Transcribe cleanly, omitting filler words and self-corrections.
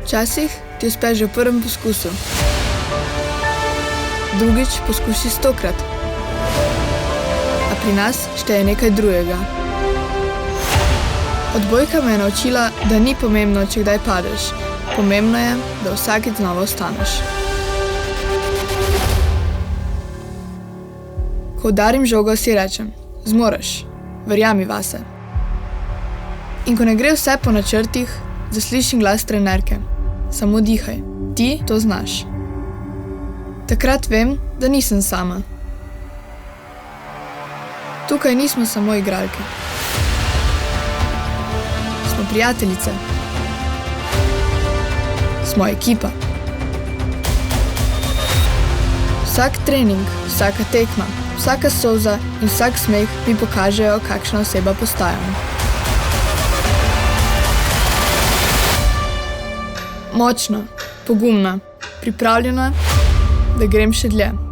Včasih ti uspe že v prvem poskusu. Drugič poskusi 100-krat. A pri nas šteje nekaj drugega. Odbojka me je naučila, da ni pomembno, če kdaj padeš. Pomembno je, da vsakič znova vstaneš. Ko udarim žogo, si rečem: zmoreš, verjami vase. In ko ne gre vse po načrtih, zaslišim glas trenerke: samo dihaj, ti to znaš. Takrat vem, da nisem sama. Tukaj nismo samo igralke. Smo prijateljice. Smo ekipa. Vsak trening, vsaka tekma, vsaka solza in vsak smeh mi pokažejo, kakšna oseba postajam. Močna, pogumna, pripravljena, da grem še dlje.